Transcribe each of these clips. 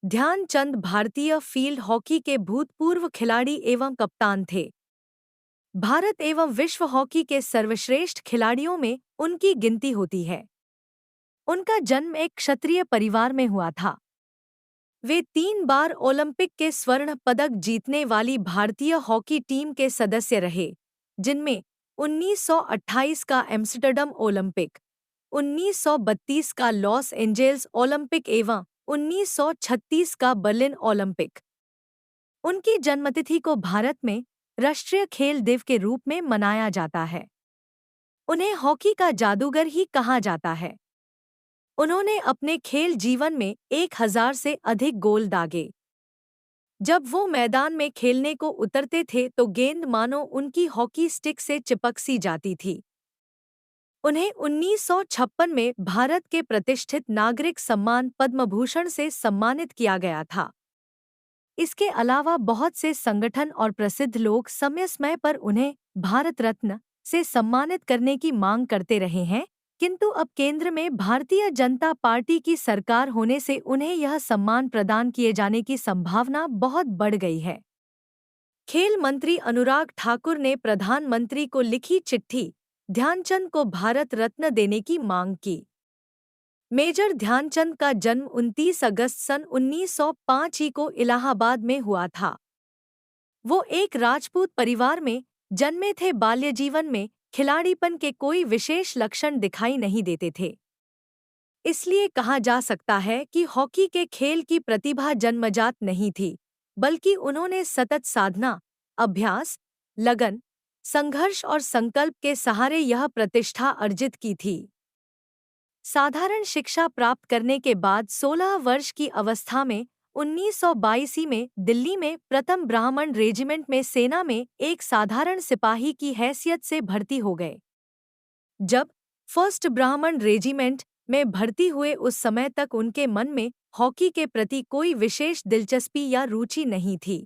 ध्यानचंद भारतीय field hockey के भूतपूर्व खिलाड़ी एवं कप्तान थे। भारत एवं विश्व हॉकी के सर्वश्रेष्ठ खिलाड़ियों में उनकी गिनती होती है। उनका जन्म एक क्षत्रिय परिवार में हुआ था। वे 3 बार ओलंपिक के स्वर्ण पदक जीतने वाली भारतीय हॉकी टीम के सदस्य रहे, जिनमें 1928 का एम्स्टर्डम ओलंपिक, 1932 का लॉस एंजेल्स ओलंपिक एवं 1936 का बर्लिन ओलंपिक। उनकी जन्मतिथि को भारत में राष्ट्रीय खेल दिवस के रूप में मनाया जाता है। उन्हें हॉकी का जादूगर ही कहा जाता है। उन्होंने अपने खेल जीवन में 1000 से अधिक गोल दागे। जब वो मैदान में खेलने को उतरते थे तो गेंद मानो उनकी हॉकी स्टिक से चिपक सी जाती थी। उन्हें 1956 में भारत के प्रतिष्ठित नागरिक सम्मान पद्म भूषण से सम्मानित किया गया था। इसके अलावा बहुत से संगठन और प्रसिद्ध लोग समय समय पर उन्हें भारत रत्न से सम्मानित करने की मांग करते रहे हैं, किंतु अब केंद्र में भारतीय जनता पार्टी की सरकार होने से उन्हें यह सम्मान प्रदान किए जाने की संभावना बहुत बढ़ गई है। खेल मंत्री अनुराग ठाकुर ने प्रधानमंत्री को लिखी चिट्ठी ध्यानचंद को भारत रत्न देने की मांग की। मेजर ध्यानचंद का जन्म 29 अगस्त सन 1905 को इलाहाबाद में हुआ था। वो एक राजपूत परिवार में जन्मे थे। बाल्य जीवन में खिलाड़ीपन के कोई विशेष लक्षण दिखाई नहीं देते थे। इसलिए कहा जा सकता है कि हॉकी के खेल की प्रतिभा जन्मजात नहीं थी, बल्कि उन्होंने सतत साधना, अभ्यास, लगन, संघर्ष और संकल्प के सहारे यह प्रतिष्ठा अर्जित की थी। साधारण शिक्षा प्राप्त करने के बाद 16 वर्ष की अवस्था में 1922 में दिल्ली में प्रथम ब्राह्मण रेजिमेंट में सेना में एक साधारण सिपाही की हैसियत से भर्ती हो गए। जब फर्स्ट ब्राह्मण रेजिमेंट में भर्ती हुए उस समय तक उनके मन में हॉकी के प्रति कोई विशेष दिलचस्पी या रुचि नहीं थी।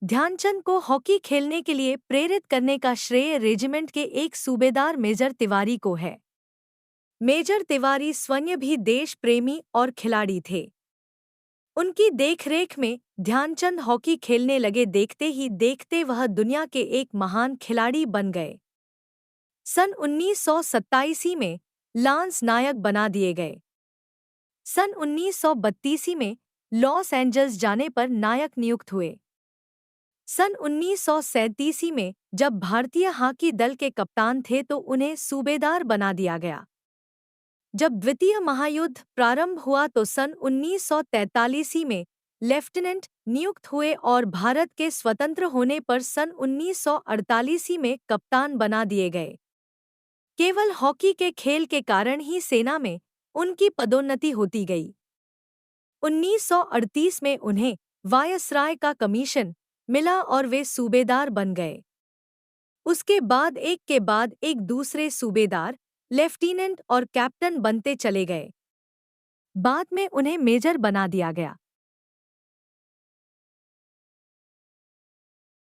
ध्यानचंद को हॉकी खेलने के लिए प्रेरित करने का श्रेय रेजिमेंट के एक सूबेदार मेजर तिवारी को है। मेजर तिवारी स्वयं भी देश प्रेमी और खिलाड़ी थे। उनकी देखरेख में ध्यानचंद हॉकी खेलने लगे। देखते ही देखते वह दुनिया के एक महान खिलाड़ी बन गए। सन 1927 में लांस नायक बना दिए गए। सन 1932 में लॉस एंजल्स जाने पर नायक नियुक्त हुए। सन 1937 में जब भारतीय हॉकी दल के कप्तान थे तो उन्हें सूबेदार बना दिया गया। जब द्वितीय महायुद्ध प्रारंभ हुआ तो सन 1943 में लेफ्टिनेंट नियुक्त हुए और भारत के स्वतंत्र होने पर सन 1948 में कप्तान बना दिए गए। केवल हॉकी के खेल के कारण ही सेना में उनकी पदोन्नति होती गई। 1938 में उन्हें वायसराय का कमीशन मिला और वे सूबेदार बन गए। उसके बाद एक दूसरे सूबेदार, लेफ्टिनेंट और कैप्टन बनते चले गए। बाद में उन्हें मेजर बना दिया गया।